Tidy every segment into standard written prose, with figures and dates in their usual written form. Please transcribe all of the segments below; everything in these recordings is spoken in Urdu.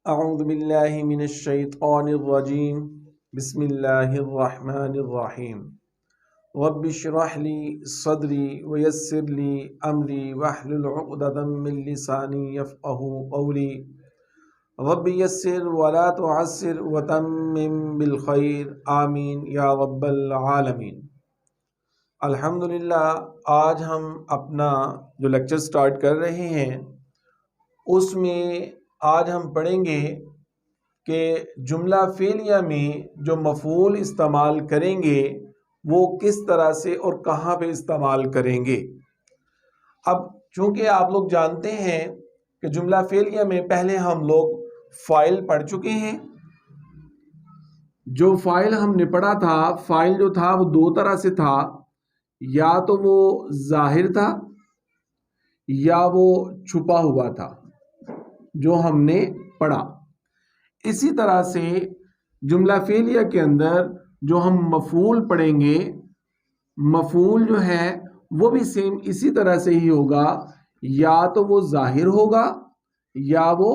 اعوذ باللہ من الشیطان الرجیم بسم اللہ الرحمن الرحیم رب اشرح لی صدری ویسر لی امری واحلل عقدۃ من لسانی یفقہوا قولی رب یسر ولا تعسر وتمم بالخیر آمین یا رب العالمین۔ الحمدللہ، آج ہم اپنا جو لیکچر سٹارٹ کر رہے ہیں اس میں آج ہم پڑھیں گے کہ جملہ فعلیہ میں جو مفعول استعمال کریں گے وہ کس طرح سے اور کہاں پہ استعمال کریں گے۔ اب چونکہ آپ لوگ جانتے ہیں کہ جملہ فعلیہ میں پہلے ہم لوگ فاعل پڑھ چکے ہیں۔ جو فاعل ہم نے پڑھا تھا، فاعل جو تھا وہ دو طرح سے تھا، یا تو وہ ظاہر تھا یا وہ چھپا ہوا تھا جو ہم نے پڑھا۔ اسی طرح سے جملہ فعلیہ کے اندر جو ہم مفعول پڑھیں گے، مفعول جو ہے وہ بھی سیم اسی طرح سے ہی ہوگا، یا تو وہ ظاہر ہوگا یا وہ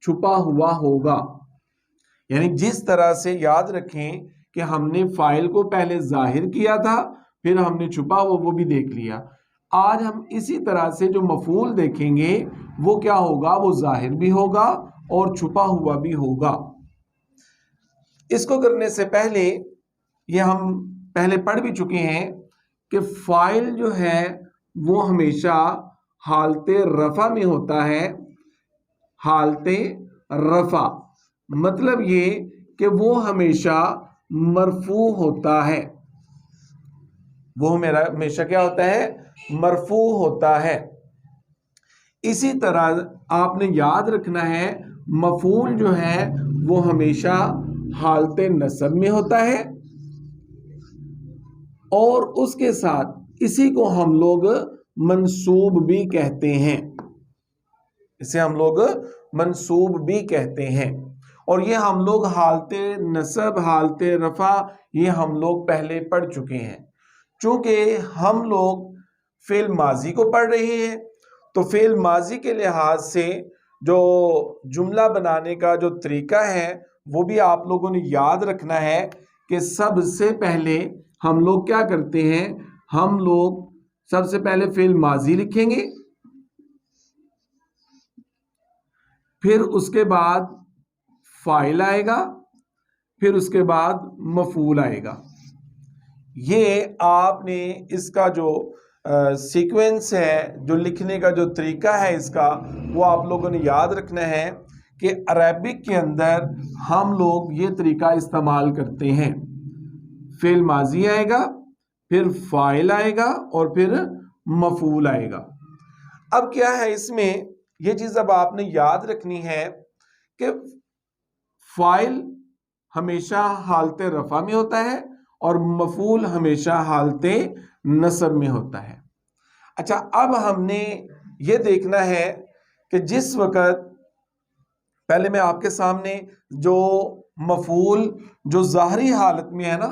چھپا ہوا ہوگا۔ یعنی جس طرح سے یاد رکھیں کہ ہم نے فاعل کو پہلے ظاہر کیا تھا، پھر ہم نے چھپا ہوا وہ بھی دیکھ لیا۔ آج ہم اسی طرح سے جو مفعول دیکھیں گے وہ کیا ہوگا، وہ ظاہر بھی ہوگا اور چھپا ہوا بھی ہوگا۔ اس کو کرنے سے پہلے یہ ہم پہلے پڑھ بھی چکے ہیں کہ فاعل جو ہے وہ ہمیشہ حالت رفع میں ہوتا ہے۔ حالت رفع مطلب یہ کہ وہ ہمیشہ مرفوع ہوتا ہے۔ وہ ہمیشہ کیا ہوتا ہے، مرفوع ہوتا ہے۔ اسی طرح آپ نے یاد رکھنا ہے مفعول جو ہے وہ ہمیشہ حالت نصب میں ہوتا ہے، اور اس کے ساتھ اسی کو ہم لوگ منصوب بھی کہتے ہیں۔ اسے ہم لوگ منصوب بھی کہتے ہیں، اور یہ ہم لوگ حالت نصب، حالت رفع یہ ہم لوگ پہلے پڑھ چکے ہیں۔ چونکہ ہم لوگ فعل ماضی کو پڑھ رہے ہیں تو فعل ماضی کے لحاظ سے جو جملہ بنانے کا جو طریقہ ہے وہ بھی آپ لوگوں نے یاد رکھنا ہے کہ سب سے پہلے ہم لوگ کیا کرتے ہیں، ہم لوگ سب سے پہلے فعل ماضی لکھیں گے، پھر اس کے بعد فاعل آئے گا، پھر اس کے بعد مفعول آئے گا۔ یہ آپ نے اس کا جو سیکوینس ہے، جو لکھنے کا جو طریقہ ہے اس کا، وہ آپ لوگوں نے یاد رکھنا ہے کہ عربک کے اندر ہم لوگ یہ طریقہ استعمال کرتے ہیں۔ فعل ماضی آئے گا، پھر فاعل آئے گا، اور پھر مفعول آئے گا۔ اب کیا ہے اس میں یہ چیز اب آپ نے یاد رکھنی ہے کہ فاعل ہمیشہ حالت رفع میں ہوتا ہے اور مفعول ہمیشہ حالت نصب میں ہوتا ہے۔ اچھا، اب ہم نے یہ دیکھنا ہے کہ جس وقت پہلے میں آپ کے سامنے جو مفعول جو ظاہری حالت میں ہے نا،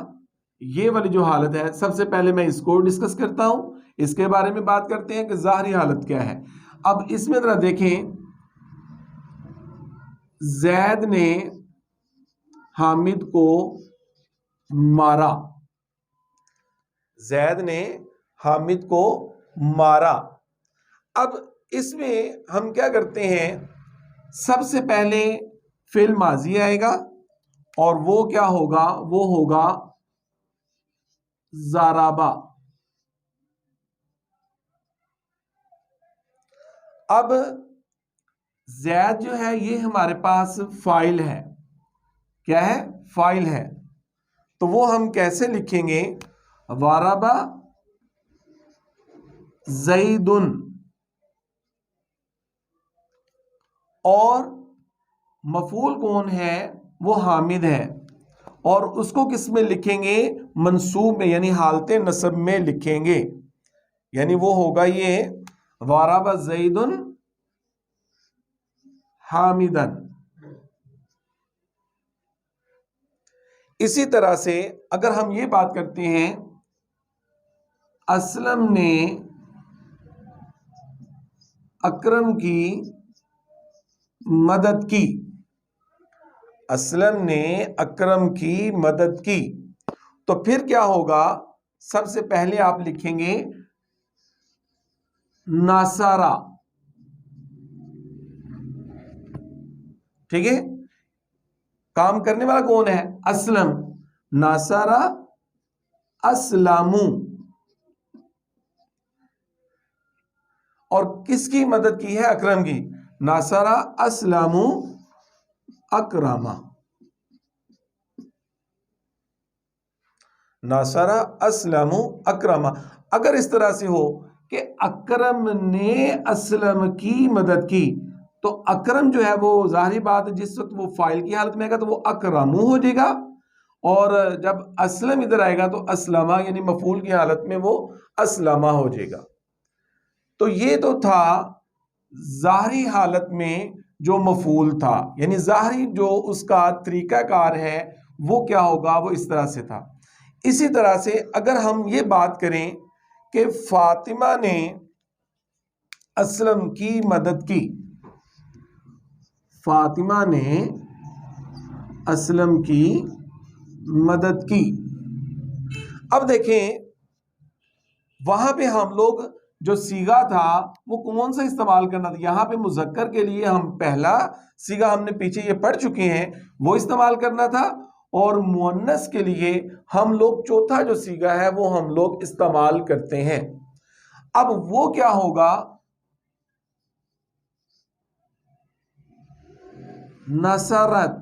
یہ والی جو حالت ہے، سب سے پہلے میں اس کو ڈسکس کرتا ہوں، اس کے بارے میں بات کرتے ہیں کہ ظاہری حالت کیا ہے۔ اب اس میں ذرا دیکھیں، زید نے حامد کو مارا۔ زید نے حامد کو مارا۔ اب اس میں ہم کیا کرتے ہیں، سب سے پہلے فعل ماضی آئے گا، اور وہ کیا ہوگا، وہ ہوگا ضربا۔ اب زید جو ہے یہ ہمارے پاس فاعل ہے، کیا ہے، فاعل ہے، تو وہ ہم کیسے لکھیں گے، ضربا زید، اور مفعول کون ہے، وہ حامد ہے، اور اس کو کس میں لکھیں گے، منصوب میں، یعنی حالت نصب میں لکھیں گے۔ یعنی وہ ہوگا یہ ضرب زید حامدا۔ اسی طرح سے اگر ہم یہ بات کرتے ہیں، اسلم نے اکرم کی مدد کی، اسلم نے اکرم کی مدد کی. تو پھر کیا ہوگا؟ سب سے پہلے آپ لکھیں گے ناصرہ. ٹھیک ہے، کام کرنے والا کون ہے؟ اسلم. ناصرہ اسلمو. اور کس کی مدد کی ہے؟ اکرم کی. ناصرہ اسلمو اکرما. ناصرہ اسلمو اکرما. اگر اس طرح سے ہو کہ اکرم نے اسلم کی مدد کی تو اکرم جو ہے وہ ظاہری بات ہے جس وقت وہ فاعل کی حالت میں آئے گا تو وہ اکرمو ہو جائے گا، اور جب اسلم ادھر آئے گا تو اسلمہ یعنی مفعول کی حالت میں وہ اسلمہ ہو جائے گا. تو یہ تو تھا ظاہری حالت میں جو مفعول تھا، یعنی ظاہری جو اس کا طریقہ کار ہے وہ کیا ہوگا؟ وہ اس طرح سے تھا. اسی طرح سے اگر ہم یہ بات کریں کہ فاطمہ نے اسلم کی مدد کی، فاطمہ نے اسلم کی مدد کی. اب دیکھیں وہاں پہ ہم لوگ جو صیغہ تھا وہ کون سا استعمال کرنا تھا؟ یہاں پہ مذکر کے لیے ہم پہلا صیغہ ہم نے پیچھے یہ پڑھ چکے ہیں وہ استعمال کرنا تھا، اور مؤنث کے لیے ہم لوگ چوتھا جو صیغہ ہے وہ ہم لوگ استعمال کرتے ہیں. اب وہ کیا ہوگا؟ نصرت،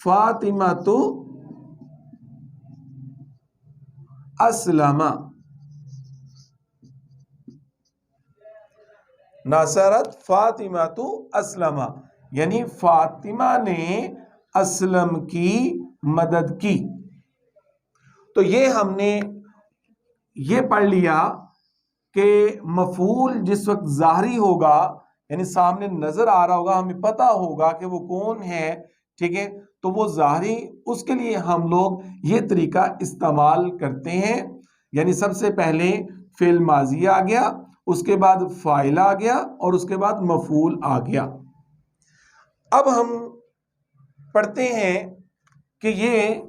فاطمہ تو اسلمہ. نصرت فاطمہ تو اسلمہ یعنی فاطمہ نے اسلم کی مدد کی. تو یہ ہم نے یہ پڑھ لیا کہ مفعول جس وقت ظاہری ہوگا یعنی سامنے نظر آ رہا ہوگا، ہمیں پتا ہوگا کہ وہ کون ہے، ٹھیک ہے، تو وہ ظاہری، اس کے لیے ہم لوگ یہ طریقہ استعمال کرتے ہیں. یعنی سب سے پہلے فعل ماضی آ گیا، اس کے بعد فاعل آ گیا، اور اس کے بعد مفعول آ گیا. اب ہم پڑھتے ہیں کہ یہ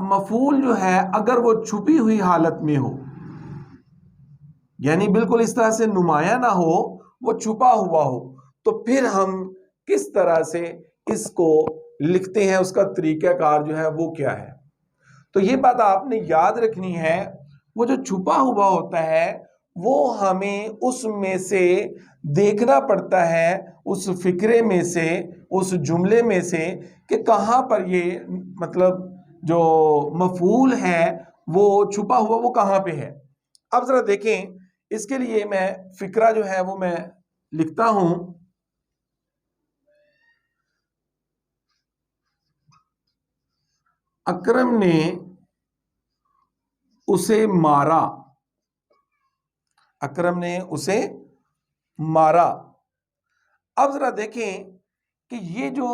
مفعول جو ہے اگر وہ چھپی ہوئی حالت میں ہو، یعنی بالکل اس طرح سے نمایاں نہ ہو، وہ چھپا ہوا ہو، تو پھر ہم کس طرح سے اس کو لکھتے ہیں، اس کا طریقہ کار جو ہے وہ کیا ہے؟ تو یہ بات آپ نے یاد رکھنی ہے. وہ جو چھپا ہوا ہوتا ہے وہ ہمیں اس میں سے دیکھنا پڑتا ہے، اس فقرے میں سے، اس جملے میں سے، کہ کہاں پر یہ مطلب جو مفعول ہے وہ چھپا ہوا وہ کہاں پہ ہے. اب ذرا دیکھیں، اس کے لیے میں فقرہ جو ہے وہ میں لکھتا ہوں. اکرم نے اسے مارا. اکرم نے اسے مارا. اب ذرا دیکھیں کہ یہ جو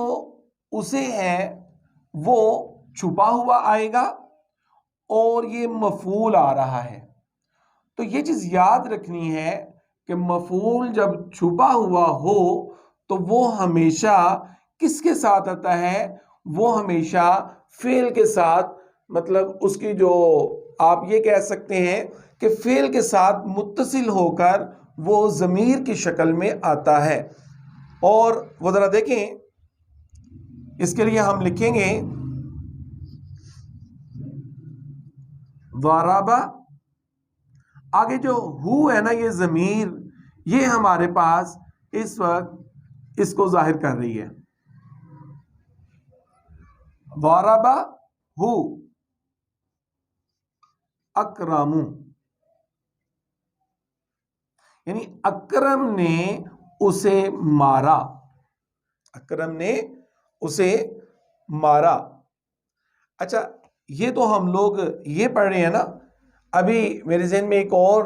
اسے ہے وہ چھپا ہوا آئے گا اور یہ مفعول آ رہا ہے. تو یہ چیز یاد رکھنی ہے کہ مفعول جب چھپا ہوا ہو تو وہ ہمیشہ کس کے ساتھ آتا ہے؟ وہ ہمیشہ فعل کے ساتھ، مطلب اس کی جو آپ یہ کہہ سکتے ہیں کہ فعل کے ساتھ متصل ہو کر وہ ضمیر کی شکل میں آتا ہے. اور وہ ذرا دیکھیں، اس کے لیے ہم لکھیں گے ضربہ. آگے جو ہو ہے نا یہ ضمیر، یہ ہمارے پاس اس وقت اس کو ظاہر کر رہی ہے. ضربہ ہو اکرم، یعنی اکرم نے اسے مارا. اکرم نے اسے مارا. اچھا، یہ تو ہم لوگ یہ پڑھ رہے ہیں نا. ابھی میرے ذہن میں ایک اور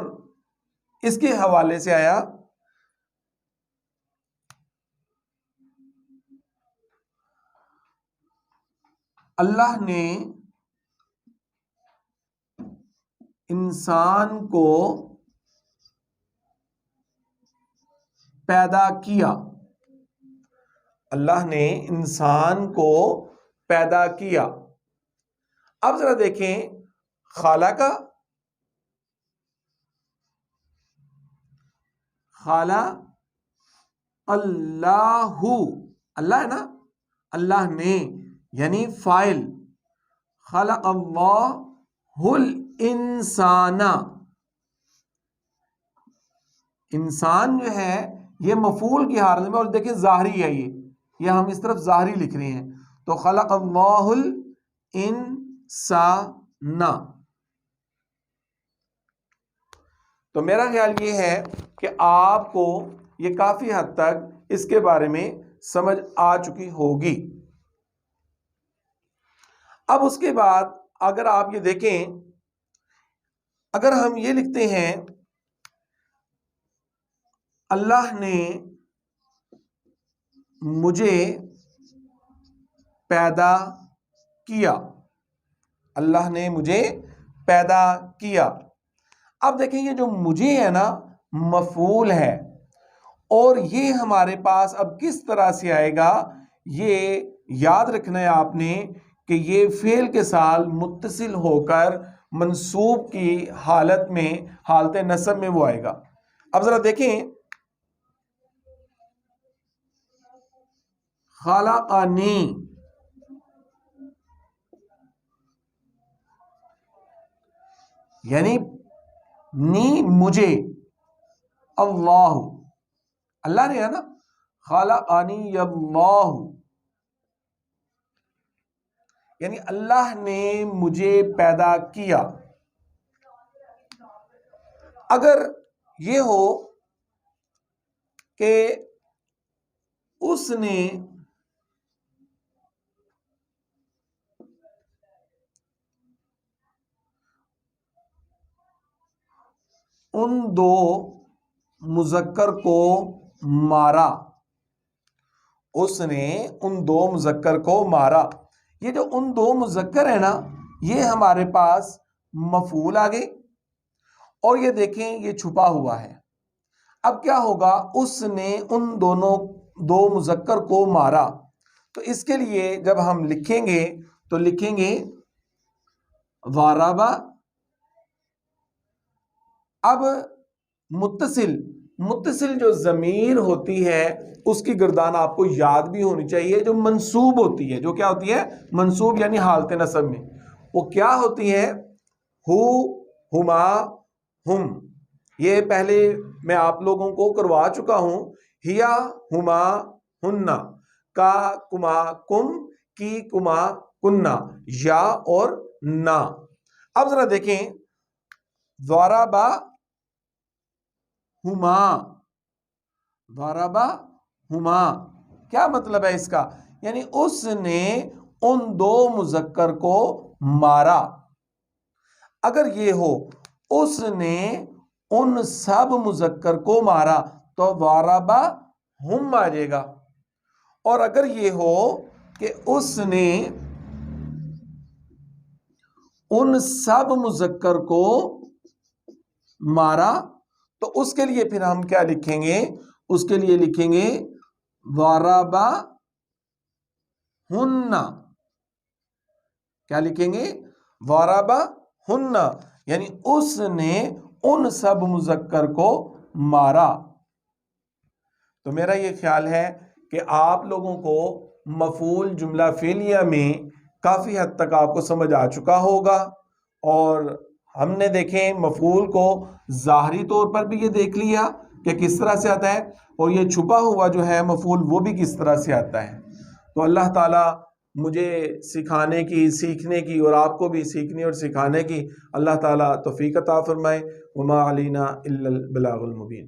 اس کے حوالے سے آیا. اللہ نے انسان کو پیدا کیا، اللہ نے انسان کو پیدا کیا۔ اب ذرا دیکھیں خالق، خالق اللہ، اللہ ہے نا، اللہ نے یعنی فاعل، خلق اللہ الانسان، انسان جو ہے یہ مفعول کی حالت میں، اور دیکھیں ظاہری ہے، یہ ہم اس طرف ظاہری لکھ رہے ہیں، تو خلق اللہ الانسان۔ تو میرا خیال یہ ہے کہ آپ کو یہ کافی حد تک اس کے بارے میں سمجھ آ چکی ہوگی۔ اب اس کے بعد اگر آپ یہ دیکھیں، اگر ہم یہ لکھتے ہیں اللہ نے مجھے پیدا کیا، اللہ نے مجھے پیدا کیا۔ اب دیکھیں یہ جو مجھے ہے نا مفعول ہے، اور یہ ہمارے پاس اب کس طرح سے آئے گا، یہ یاد رکھنا ہے آپ نے کہ یہ فعل کے ساتھ متصل ہو کر منصوب کی حالت میں، حالت نصب میں وہ آئے گا۔ اب ذرا دیکھیں خلقنی، یعنی نی مجھے، اللہ، اللہ نے ہے نا، خلقنی اللہ، یعنی اللہ نے مجھے پیدا کیا۔ اگر یہ ہو کہ اس نے ان دو مذکر کو مارا، اس نے ان دو مذکر کو مارا، یہ جو ان دو مذکر ہے نا یہ ہمارے پاس مفعول آگے، اور یہ دیکھیں یہ چھپا ہوا ہے۔ اب کیا ہوگا، اس نے ان دونوں دو مذکر کو مارا، تو اس کے لیے جب ہم لکھیں گے تو لکھیں گے ضرب۔ اب متصل جو ضمیر ہوتی ہے اس کی گردان آپ کو یاد بھی ہونی چاہیے، جو منصوب ہوتی ہے، جو کیا ہوتی ہے منصوب، یعنی حالت نصب میں وہ کیا ہوتی ہے، ہو، ہما، ہم۔ یہ پہلے میں آپ لوگوں کو کروا چکا ہوں، ہیا، ہما، ہننا، کا، کما، کم، کی، کما، کننا، یا اور نا۔ اب ذرا دیکھیں ضربا ہما، ضربا ہما، کیا مطلب ہے اس کا، یعنی اس نے ان دو مذکر کو مارا۔ اگر یہ ہو اس نے ان سب مذکر کو مارا تو ضربا ہم آ جائے گا، اور اگر یہ ہو کہ اس نے ان سب مذکر کو مارا تو اس کے لیے پھر ہم کیا لکھیں گے، اس کے لیے لکھیں گے ضربا ہننا، کیا لکھیں گے، ضربا ہننا، یعنی اس نے ان سب مذکر کو مارا۔ تو میرا یہ خیال ہے کہ آپ لوگوں کو مفعول جملہ فعلیہ میں کافی حد تک آپ کو سمجھ آ چکا ہوگا، اور ہم نے دیکھیں مفعول کو ظاہری طور پر بھی یہ دیکھ لیا کہ کس طرح سے آتا ہے، اور یہ چھپا ہوا جو ہے مفعول وہ بھی کس طرح سے آتا ہے۔ تو اللہ تعالیٰ مجھے سکھانے کی، سیکھنے کی، اور آپ کو بھی سیکھنے اور سکھانے کی اللہ تعالیٰ توفیق عطا فرمائے۔ وما علینا الا البلاغ المبین۔